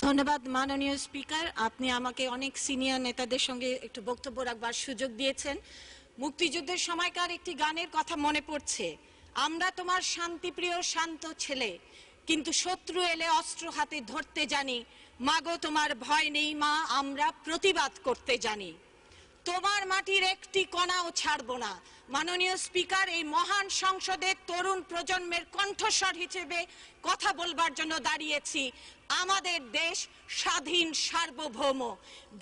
ধন্যবাদ মাননীয় স্পিকার, আপনি আমাকে অনেক সিনিয়র নেতাদের সঙ্গে একটু বক্তব্য রাখবার সুযোগ দিয়েছেন। মুক্তিযুদ্ধের সময়কার একটি গানের কথা মনে পড়ছে, আমরা তোমার শান্তিপ্রিয় শান্ত ছেলে, কিন্তু শত্রু এলে অস্ত্র হাতে ধরতে জানি, মাগো তোমার ভয় নেই মা, আমরা প্রতিবাদ করতে জানি, তোমার মাটির একটি কণাও ছাড়ব না। মাননীয় স্পিকার, এই মহান সংসদে তরুণ প্রজন্মের কণ্ঠস্বর হিসেবে কথা বলবার জন্য দাঁড়িয়েছি। আমাদের দেশ স্বাধীন সার্বভৌম।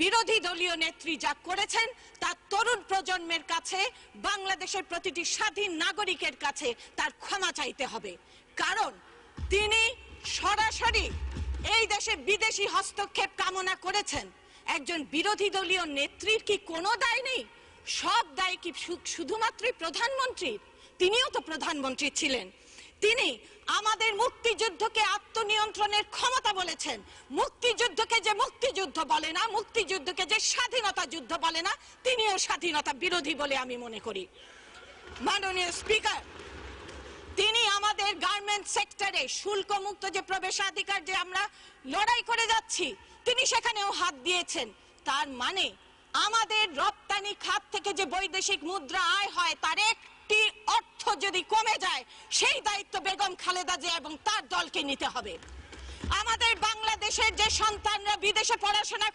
বিরোধী দলীয় নেত্রী যা করেছেন তা তরুণ প্রজন্মের কাছে, বাংলাদেশের প্রতিটি স্বাধীন নাগরিকের কাছে তার ক্ষমা চাইতে হবে। কারণ তিনি সরাসরি এই দেশে বিদেশি হস্তক্ষেপ কামনা করেছেন। একজন বিরোধী দলীয় নেত্রীর কি কোনো দায় নেই? সব দায় কি শুধুমাত্র প্রধানমন্ত্রীর? তিনিও তো প্রধানমন্ত্রী ছিলেন। তিনি আমাদের মুক্তিযুদ্ধকে আত্মনিয়ন্ত্রণের ক্ষমতা বলেছেন। মুক্তিযুদ্ধকে যে মুক্তিযুদ্ধ বলে না, মুক্তিযুদ্ধকে যে স্বাধীনতা যুদ্ধ বলে না, তিনিও স্বাধীনতা বিরোধী বলে আমি মনে করি। মাননীয় স্পিকার, তিনি আমাদের গার্মেন্ট সেক্টরে শুল্কমুক্ত যে প্রবেশাধিকার যে আমরা লড়াই করে যাচ্ছি, তিনি সেখানেও হাত দিয়েছেন। তার মানে আমাদের রপ্তানি খাত থেকে যে বৈদেশিক মুদ্রা আয় হয় তার একটি অর্থ যদি কমে যায়, সেই দায়িত্ব বেগম খালেদা জিয়া এবং তার দলকে নিতে হবে। আমাদের বাংলাদেশের যে সন্তানরা বিদেশে পড়াশোনা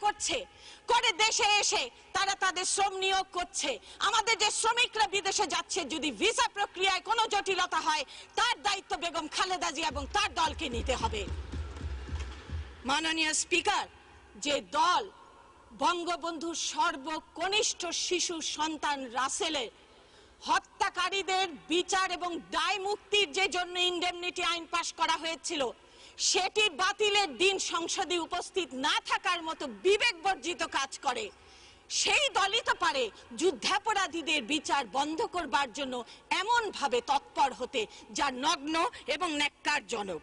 করে দেশে এসে তারা তাদের শ্রম নিয়োগ করছে, আমাদের যে শ্রমিকরা বিদেশে যাচ্ছে, যদি ভিসা প্রক্রিয়ায় কোনো জটিলতা হয় তার দায়িত্ব বেগম খালেদা জিয়া এবং তার দলকে নিতে হবে। মাননীয় স্পিকার, যে দল বঙ্গবন্ধুর সর্বকনিষ্ঠ শিশু সন্তান রাসেলের হত্যাকারীদের বিচার এবং দায় মুক্তির যে জন্য ইনডেমনিটি আইন পাশ করা হয়েছিল, সেটি বাতিলের দিন সংসদে উপস্থিত না থাকার মতো বিবেক বর্জিত কাজ করে, সেই দলই তো পারে যুদ্ধাপরাধীদের বিচার বন্ধ করবার জন্য এমন ভাবে তৎপর হতে যা নগ্ন এবং ন্যাক্কারজনক।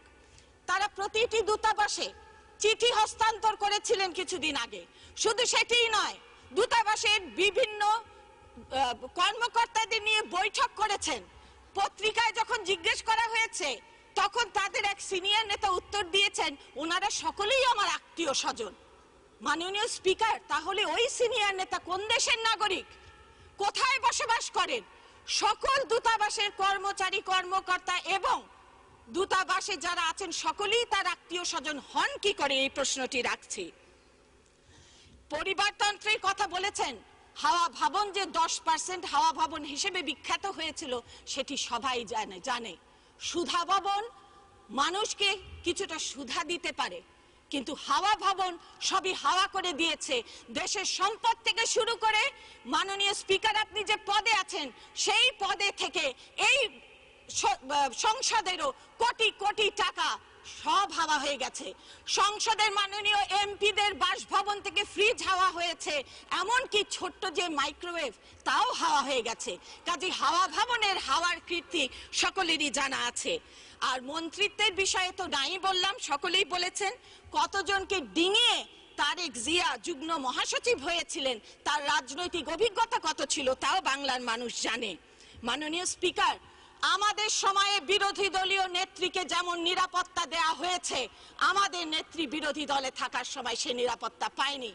তারা প্রতিটি দূতাবাসে চিঠি হস্তান্তর করেছিলেন কিছুদিন আগে। শুধু সেটিই নয়, দূতাবাসের বিভিন্ন কর্মকর্তাদের নিয়ে বৈঠক করেছেন। পত্রিকায় যখন জিজ্ঞেস করা হয়েছে তখন তাদের এক সিনিয়র নেতা উত্তর দিয়েছেন, ওনারা সকলেই আমার আত্মীয় স্বজন। মাননীয় স্পিকার, তাহলে ওই সিনিয়র নেতা কোন দেশের নাগরিক, কোথায় বসবাস করেন? সকল দূতাবাসের কর্মচারী কর্মকর্তা এবং দূতাবাসে যারা আছেন সকলেই তার আত্মীয় স্বজন হন কি করে, এই প্রশ্নটি রাখছি। পরিবারতন্ত্রের কথা বলেছেন। হাওয়া ভবন যে 10% হাওয়া ভবন হিসেবে বিখ্যাত হয়েছিল সেটি সবাই জানে। সুধা ভবন মানুষকে কিছুটা সুধা দিতে পারে, কিন্তু হাওয়া ভবন সবই হাওয়া করে দিয়েছে। দেশের সম্পদ থেকে শুরু করে, মাননীয় স্পিকার আপনি যে পদে আছেন সেই পদে থেকে এই সংসদেরও কোটি কোটি টাকা সব হাওয়া হয়ে গেছে। সংসদের মাননীয় এমপিদের বাসভবন থেকে ফ্রিজ হাওয়া হয়েছে, এমনকি ছোট্ট যে মাইক্রোওয়েভ তাও হাওয়া হয়ে গেছে। কাজে হাওয়া ভবনের হাওয়ার কীর্তি সকলেরই জানা আছে। আর মন্ত্রিত্বের বিষয়ে তো নাই বললাম, সকলেই বলেছেন। কতজনকে ডিঙিয়ে তারেক জিয়া যুগ্ম মহাসচিব হয়েছিলেন, তার রাজনৈতিক অভিজ্ঞতা কত ছিল তাও বাংলার মানুষ জানে। মাননীয় স্পিকার, আমাদের সময়ে বিরোধী দলীয় নেত্রীকে যেমন নিরাপত্তা দেয়া হয়েছে, আমাদের নেত্রী বিরোধী দলে থাকার সময় সে নিরাপত্তা পায়নি।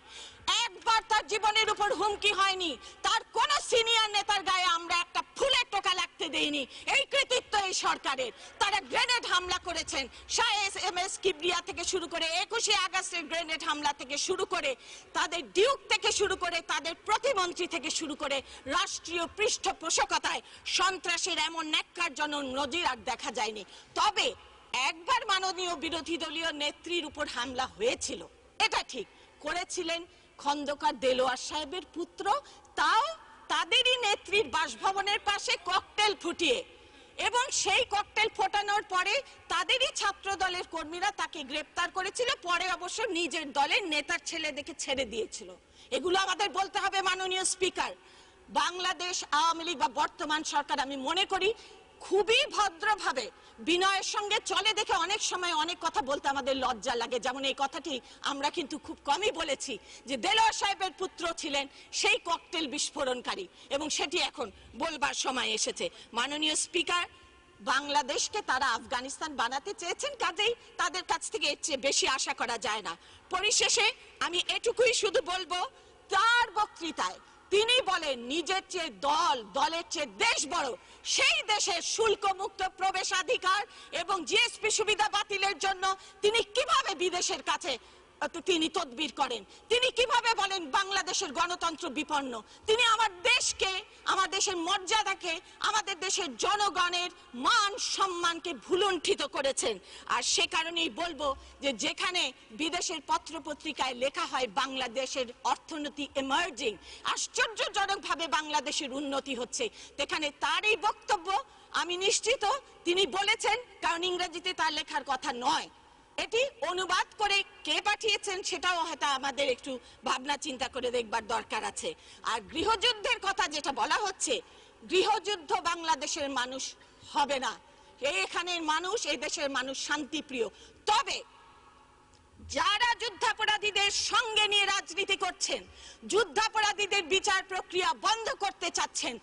একবার তার জীবনের উপর হুমকি হয়নি, তার কোন সিনিয়র নেতার গায়ে আমরা একটা ফুলের টোকা লাগতে দেইনি। এই কৃতিত্ব এই সরকারের। তারা গ্রেনেড হামলা করেছেন, এস কিবরিয়া থেকে শুরু করে 21শে আগস্টের গ্রেনেড হামলা থেকে শুরু করে, তাদের ডিউক থেকে শুরু করে, তাদের প্রতিমন্ত্রী থেকে শুরু করে রাষ্ট্রীয় পৃষ্ঠপোষকতায় সন্ত্রাসের এমন ন্যাক্কারজনক নজির আর দেখা যায়নি। তবে একবার মাননীয় বিরোধী দলীয় নেত্রীর উপর হামলা হয়েছিল, এটা ঠিক, করেছিলেন খন্দকার দেলোয়ার সাহেবের পুত্র, তাও তাদেরই নেত্রীর বাসভবনের পাশে ককটেল ফুটিয়ে, এবং সেই ককটেল ফোটানোর পরে তাদেরই ছাত্র দলের কর্মীরা তাকে গ্রেপ্তার করেছিল, পরে অবশ্য নিজের দলের নেতার ছেলে দেখে ছেড়ে দিয়েছিল। এগুলো আমাদের বলতে হবে। মাননীয় স্পিকার, বাংলাদেশ আওয়ামী লীগ বা বর্তমান সরকার আমি মনে করি খুবই ভদ্রভাবে বিনয়ের সঙ্গে চলে দেখে অনেক সময় অনেক কথা বলতে আমাদের লজ্জা লাগে। যেমন এই কথাটি আমরা কিন্তু খুব কমই বলেছি যে দেলোয়ার সাহেবের পুত্র ছিলেন সেই ককটেল বিস্ফোরণকারী, এবং সেটি এখন বলবার সময় এসেছে। মাননীয় স্পিকার, বাংলাদেশকে তারা আফগানিস্তান বানাতে চেয়েছেন, কাজেই তাদের কাছ থেকে এর চেয়ে বেশি আশা করা যায় না। পরিশেষে আমি এটুকুই শুধু বলবো, তার বক্তৃতায় তিনি বলেন নিজের চেয়ে দলের চেয়ে দেশ বড়। সেই দেশের শুল্কমুক্ত প্রবেশাধিকার এবং জিএসপি সুবিধা বাতিলের জন্য তিনি কিভাবে বিদেশের কাছে তিনি তদবির করেন, তিনি কিভাবে বলেন বাংলাদেশের গণতন্ত্র বিপন্ন। তিনি আমার দেশকে, আমার দেশের মর্যাদাকে, আমাদের দেশের জনগণের মান সম্মানকে ভুলুণ্ঠিত করেছেন। আর সে কারণেই বলবো যে যেখানে বিদেশের পত্রপত্রিকায় লেখা হয় বাংলাদেশের অর্থনীতি এমার্জিং, আশ্চর্যজনকভাবে বাংলাদেশের উন্নতি হচ্ছে, সেখানে তার এই বক্তব্য আমি নিশ্চিত তিনি বলেছেন, কারণ ইংরেজিতে তার লেখার কথা নয়। এটি অনুবাদ করে কে পাঠিয়েছেন সেটাও হয়তো আমাদের একটু ভাবনা চিন্তা করে দেখবার দরকার আছে। আর গৃহযুদ্ধের কথা যেটা বলা হচ্ছে, গৃহযুদ্ধ বাংলাদেশের মানুষ হবে না। এখানের মানুষ, এই দেশের মানুষ শান্তিপ্রিয়। তবে যারা যুদ্ধাপরাধীদের সঙ্গে নিয়ে রাজনীতি করছেন, যুদ্ধাপরাধীদের বিচার প্রক্রিয়া বন্ধ করতে চাচ্ছেন,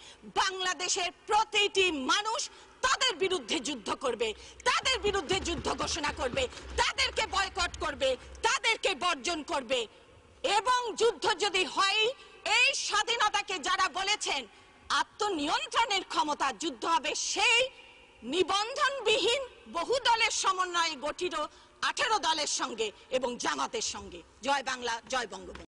বাংলাদেশের প্রতিটি মানুষ তাদের বিরুদ্ধে যুদ্ধ করবে, তাদের বিরুদ্ধে যুদ্ধ ঘোষণা করবে, তাদেরকে বয়কট করবে, তাদেরকে বর্জন করবে। এবং যুদ্ধ যদি হয়, এই স্বাধীনতাকে যারা বলেছেন আত্মনিয়ন্ত্রণের ক্ষমতা, যুদ্ধ হবে সেই নিবন্ধনবিহীন বহু দলের সমন্বয়ে গঠিত 18 দলের সঙ্গে এবং জামাতের সঙ্গে। জয় বাংলা, জয় বঙ্গবন্ধু।